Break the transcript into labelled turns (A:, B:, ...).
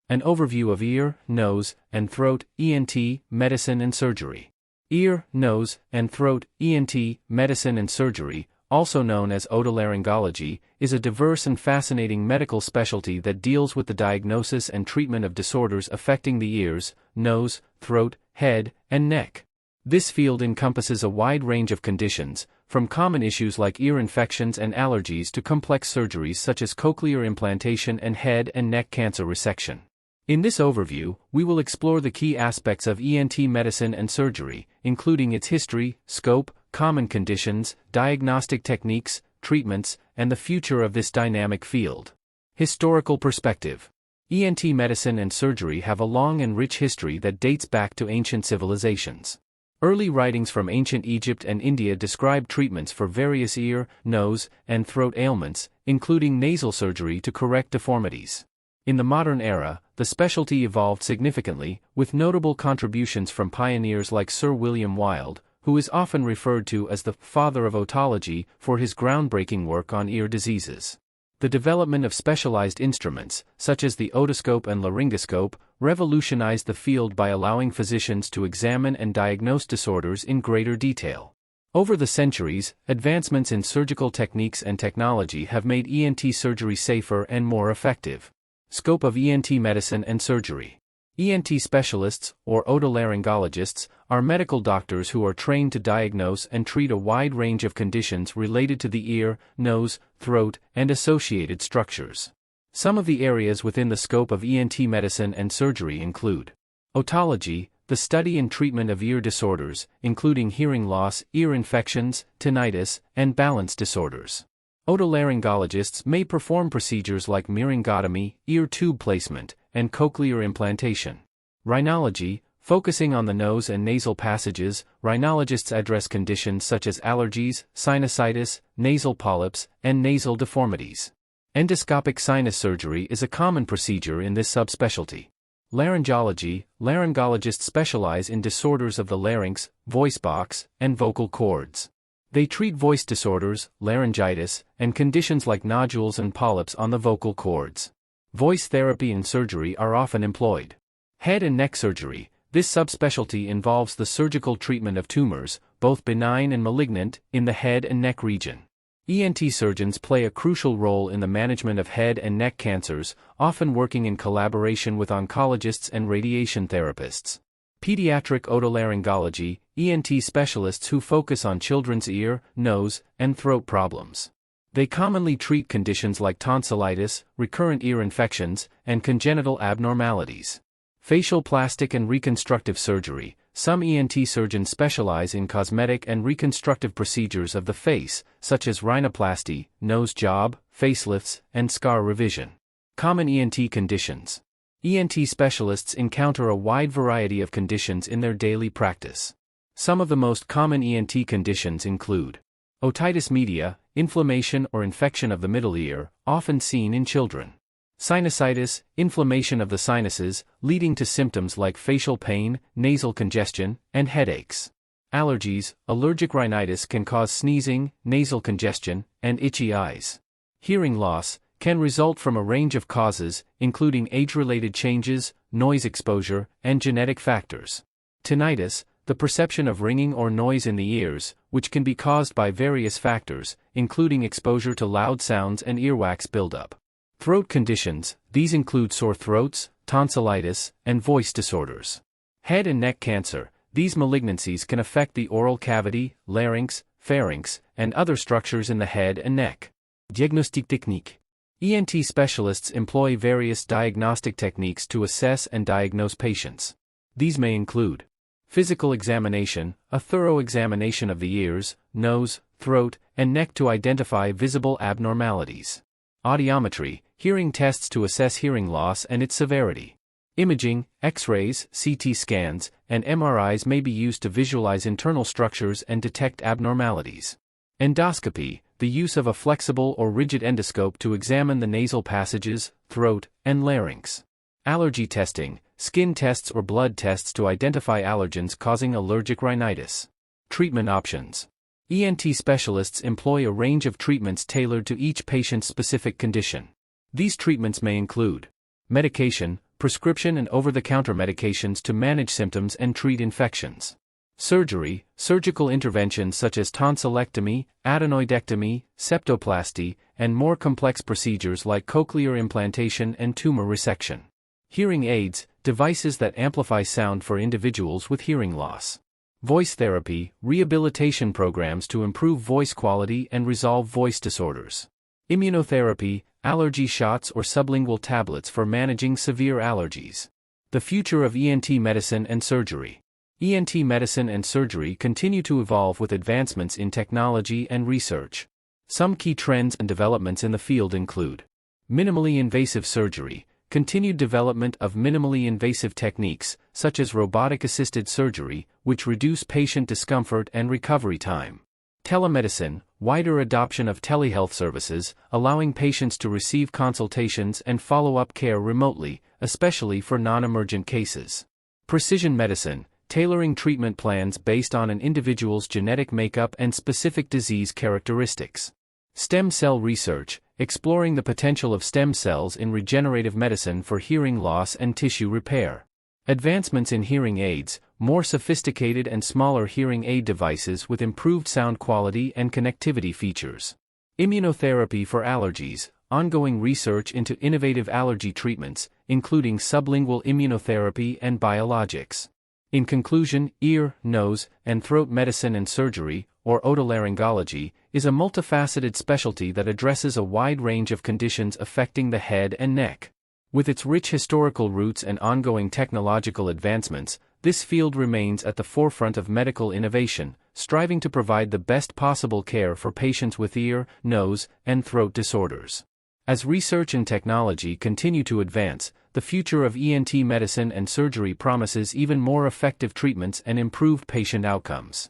A: An overview of ear, nose, and throat, ENT, medicine and surgery. Ear, nose, and throat, ENT, medicine and surgery, also known as otolaryngology, is a diverse and fascinating medical specialty that deals with the diagnosis and treatment of disorders affecting the ears, nose, throat, head, and neck. This field encompasses a wide range of conditions, from common issues like ear infections and allergies to complex surgeries such as cochlear implantation and head and neck cancer resection. In this overview, we will explore the key aspects of ENT medicine and surgery, including its history, scope, common conditions, diagnostic techniques, treatments, and the future of this dynamic field. Historical perspective. ENT medicine and surgery have a long and rich history that dates back to ancient civilizations. Early writings from ancient Egypt and India describe treatments for various ear, nose, and throat ailments, including nasal surgery to correct deformities. In the modern era, the specialty evolved significantly, with notable contributions from pioneers like Sir William Wilde, who is often referred to as the father of otology for his groundbreaking work on ear diseases. The development of specialized instruments, such as the otoscope and laryngoscope, revolutionized the field by allowing physicians to examine and diagnose disorders in greater detail. Over the centuries, advancements in surgical techniques and technology have made ENT surgery safer and more effective. Scope of ENT medicine and surgery. ENT specialists, or otolaryngologists, are medical doctors who are trained to diagnose and treat a wide range of conditions related to the ear, nose, throat, and associated structures. Some of the areas within the scope of ENT medicine and surgery include otology, the study and treatment of ear disorders, including hearing loss, ear infections, tinnitus, and balance disorders. Otolaryngologists may perform procedures like myringotomy, ear tube placement, and cochlear implantation. Rhinology, focusing on the nose and nasal passages, rhinologists address conditions such as allergies, sinusitis, nasal polyps, and nasal deformities. Endoscopic sinus surgery is a common procedure in this subspecialty. Laryngology, laryngologists specialize in disorders of the larynx, voice box, and vocal cords. They treat voice disorders, laryngitis, and conditions like nodules and polyps on the vocal cords. Voice therapy and surgery are often employed. Head and neck surgery. This subspecialty involves the surgical treatment of tumors, both benign and malignant, in the head and neck region. ENT surgeons play a crucial role in the management of head and neck cancers, often working in collaboration with oncologists and radiation therapists. Pediatric otolaryngology, ENT specialists who focus on children's ear, nose, and throat problems. They commonly treat conditions like tonsillitis, recurrent ear infections, and congenital abnormalities. Facial plastic and reconstructive surgery. Some ENT surgeons specialize in cosmetic and reconstructive procedures of the face, such as rhinoplasty, nose job, facelifts, and scar revision. Common ENT conditions. ENT specialists encounter a wide variety of conditions in their daily practice. Some of the most common ENT conditions include otitis media, inflammation or infection of the middle ear, often seen in children. Sinusitis, inflammation of the sinuses, leading to symptoms like facial pain, nasal congestion, and headaches. Allergies, allergic rhinitis can cause sneezing, nasal congestion, and itchy eyes. Hearing loss can result from a range of causes, including age-related changes, noise exposure, and genetic factors. Tinnitus, the perception of ringing or noise in the ears, which can be caused by various factors, including exposure to loud sounds and earwax buildup. Throat conditions, these include sore throats, tonsillitis, and voice disorders. Head and neck cancer, these malignancies can affect the oral cavity, larynx, pharynx, and other structures in the head and neck. Diagnostic technique. ENT specialists employ various diagnostic techniques to assess and diagnose patients. These may include physical examination, a thorough examination of the ears, nose, throat, and neck to identify visible abnormalities. Audiometry, hearing tests to assess hearing loss and its severity. Imaging, X-rays, CT scans, and MRIs may be used to visualize internal structures and detect abnormalities. Endoscopy, the use of a flexible or rigid endoscope to examine the nasal passages, throat, and larynx. Allergy testing, skin tests or blood tests to identify allergens causing allergic rhinitis. Treatment options. ENT specialists employ a range of treatments tailored to each patient's specific condition. These treatments may include medication, prescription and over-the-counter medications to manage symptoms and treat infections. Surgery, surgical interventions such as tonsillectomy, adenoidectomy, septoplasty, and more complex procedures like cochlear implantation and tumor resection. Hearing aids, devices that amplify sound for individuals with hearing loss. Voice therapy, rehabilitation programs to improve voice quality and resolve voice disorders. Immunotherapy, allergy shots or sublingual tablets for managing severe allergies. The future of ENT medicine and surgery. ENT medicine and surgery continue to evolve with advancements in technology and research. Some key trends and developments in the field include minimally invasive surgery, continued development of minimally invasive techniques, such as robotic-assisted surgery, which reduce patient discomfort and recovery time. Telemedicine, wider adoption of telehealth services, allowing patients to receive consultations and follow-up care remotely, especially for non-emergent cases. Precision medicine, tailoring treatment plans based on an individual's genetic makeup and specific disease characteristics. Stem cell research, exploring the potential of stem cells in regenerative medicine for hearing loss and tissue repair. Advancements in hearing aids, more sophisticated and smaller hearing aid devices with improved sound quality and connectivity features. Immunotherapy for allergies, ongoing research into innovative allergy treatments, including sublingual immunotherapy and biologics. In conclusion, ear, nose, and throat medicine and surgery, or otolaryngology, is a multifaceted specialty that addresses a wide range of conditions affecting the head and neck. With its rich historical roots and ongoing technological advancements, this field remains at the forefront of medical innovation, striving to provide the best possible care for patients with ear, nose, and throat disorders. As research and technology continue to advance, the future of ENT medicine and surgery promises even more effective treatments and improved patient outcomes.